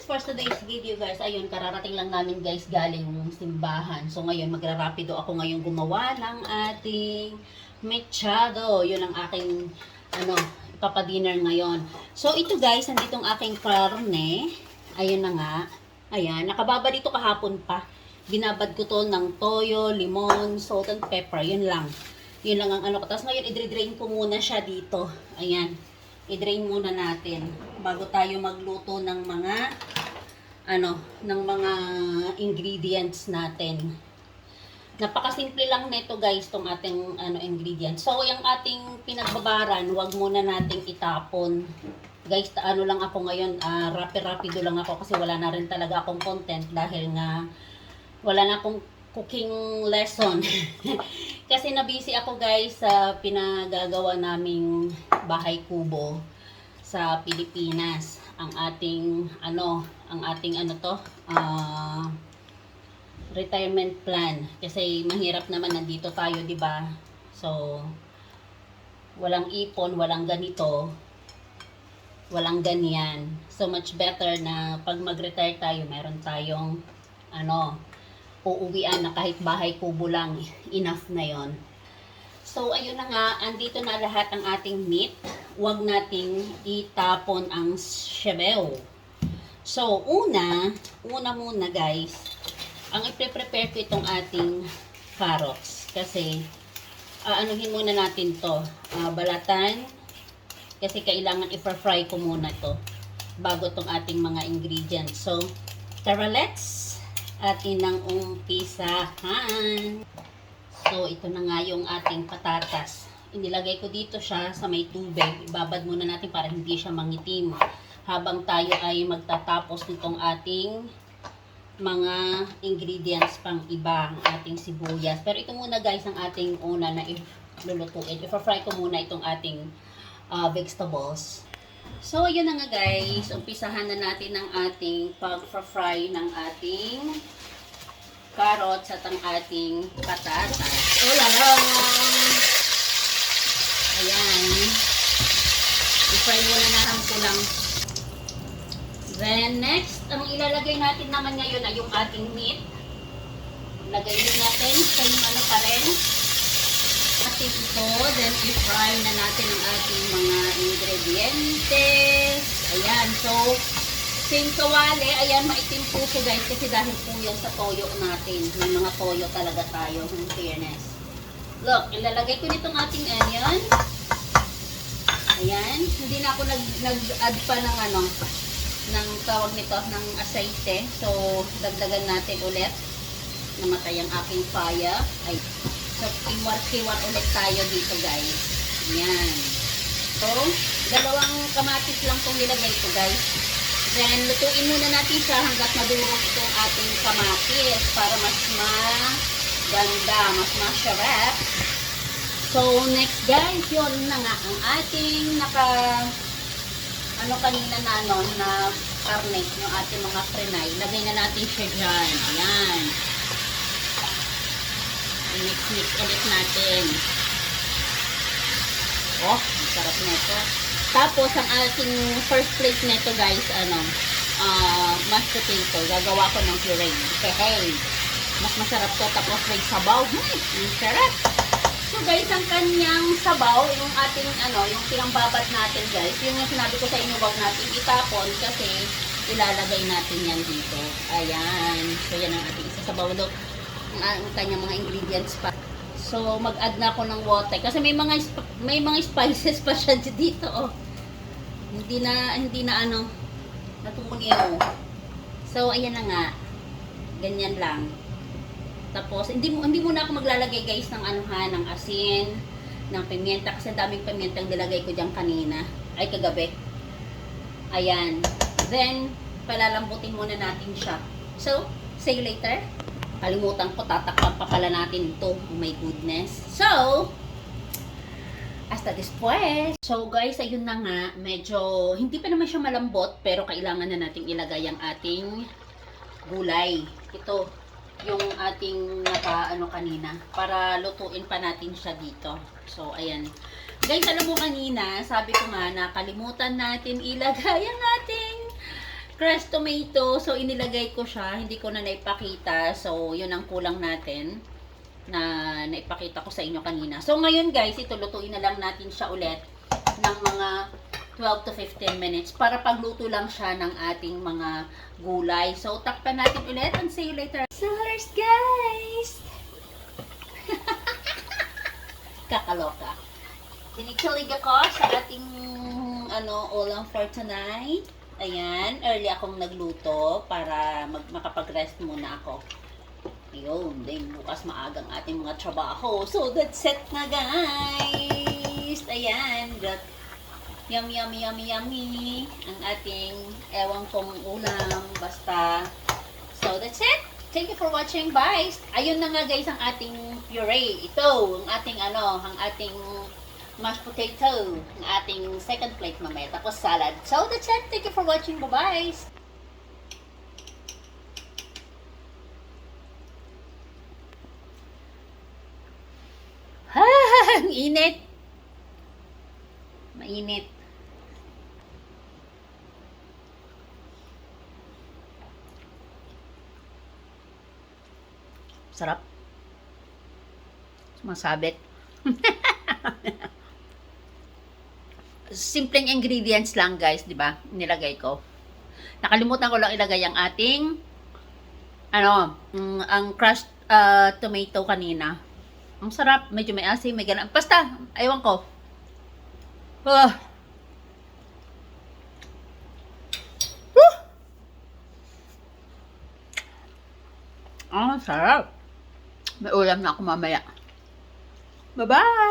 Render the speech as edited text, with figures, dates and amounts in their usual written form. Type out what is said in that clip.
for today's video guys, ayun, kararating lang namin guys galing simbahan. So ngayon, magrarapido ako ngayon gumawa ng ating mechado. Yun ang aking, papadinner ngayon. So ito guys, nanditong aking karne. Ayun na nga. Ayan, nakababa dito kahapon pa. Binabad ko to ng toyo, limon, salt and pepper. Yun lang. Yun lang ang ko. Tapos ngayon, i-drain ko muna siya dito. Ayan. I-drain muna natin bago tayo magluto ng mga ng mga ingredients natin. Napakasimple lang nito guys, tong ating ingredients. So, yung ating pinagbabaran, wag muna nating itapon. Guys, lang ako ngayon, rapido lang ako kasi wala na rin talaga akong content dahil nga wala na akong cooking lesson. Kasi nabisi ako guys sa pinagagawa naming bahay kubo sa Pilipinas. Ang ating retirement plan. Kasi mahirap naman, nandito tayo, 'di ba? So walang ipon, walang ganito, walang ganyan. So much better na pag mag-retire tayo, meron tayong uuwian na kahit bahay kubo lang, enough na yon. So, ayun na nga, andito na lahat ang ating meat. Huwag nating itapon ang shebew. So, una muna guys, ang i-prepare ko itong ating carrots. Kasi, anuhin muna natin to, balatan. Kasi kailangan i-fry ko muna to bago itong ating mga ingredients. So, tara, let's atin ng umpisahan. So, ito na nga yung ating patatas. Inilagay ko dito siya sa may tubig. Ibabad muna natin para hindi siya mangitim. Habang tayo ay magtatapos nitong ating mga ingredients pang iba, ang ating sibuyas. Pero ito muna guys ang ating una na ilulutuin. I-fry ko muna itong ating vegetables. So, yun na nga guys. Umpisahan na natin ang ating pag-fry ng ating carrots at ang ating patatas. Oh lala! Ayan. I-fry muna natin ko lang. Then, next, ang ilalagay natin naman ngayon ay yung ating meat. Lagay din natin sa yung pa rin. Natin ito, then i-fry na natin ang ating mga ingredientes. Ayan, so same kawali, ayan, maitim po siya guys kasi dahil po yan sa toyo natin. May mga toyo talaga tayo, in fairness. Look, ilalagay ko nitong ating onion. Ayan, hindi na ako nag-add pa ng ng tawag nito, ng aceite. So, dagdagan natin ulit. Namatay ang aking fire. Ay, so, kiwar ulit tayo dito guys. Ayan. So, dalawang kamatis lang itong nilagay ko guys. Then, lutuin muna natin siya hanggat madurog itong ating kamatis para mas maganda, mas masarap. So, next guys, yun na nga ang ating kanina na karne, yung ating mga frenay. Lagay na natin siya dyan. Ayan. Mix ulit natin. Oh, sarap nito. Tapos, ang ating first plate nito guys, mashed potato. Gagawa ko ng puree. Okay. Mas masarap to. Tapos, may sabaw. Sarap. So guys, ang kanyang sabaw, yung ating, yung pinambabat natin guys, yun yung sinabi ko sa inyo, wag natin itapon kasi ilalagay natin yan dito. Ayan. So, yan ang ating isasabaw. Look, ang kanyang mga ingredients pa. So, mag-add na ako ng water. Kasi may mga spices pa siya dito, oh. Hindi na natutunaw. So, ayan na nga. Ganyan lang. Tapos, hindi muna ako maglalagay guys ng ng asin, ng pimienta. Kasi daming pimienta ang nilagay ko dyan kanina. Ay, kagabi. Ayan. Then, palalambutin muna natin siya. So, see you later. Kalimutan ko, tatakpan pa pala natin ito. Oh my goodness. So, hasta después. So guys, ayun na nga. Medyo, hindi pa naman siya malambot, pero kailangan na nating ilagay ang ating gulay. Ito, yung ating kanina. Para lutuin pa natin siya dito. So, ayan. Guys, alam mo kanina, sabi ko nga, nakalimutan natin ilagay ang ating crushed tomato. So, inilagay ko siya. Hindi ko na naipakita. So, yun ang kulang natin na naipakita ko sa inyo kanina. So, ngayon guys, ito lutuin na lang natin siya ulit ng mga 12 to 15 minutes para pagluto lang siya ng ating mga gulay. So, takpan natin ulit and see you later. Sellers, guys! Kakaloka. Kinikilig ako sa ating ulam for tonight. Ayan, early akong nagluto para makapag-rest muna ako. Ayun, then bukas maagang ating mga trabaho. So, that's it na guys! Ayan, got yummy, yummy, yummy, yummy ang ating ewan kong ulam. Basta, so that's it! Thank you for watching, bye! Ayun na nga guys ang ating puree. Ito, ang ating mashed potato, ang ating second plate mamaya, tapos salad. So that's it. Thank you for watching. Bye-bye. Ang init. Mainit. Sarap. Sumasabit. Simpleng ingredients lang guys, di ba? Nilagay ko. Nakalimutan ko lang ilagay ang ating ang crushed tomato kanina. Ang sarap, medyo may asim, may ganun. Basta, aywan ko. Sarap. May ulam na ako mamaya. Bye-bye!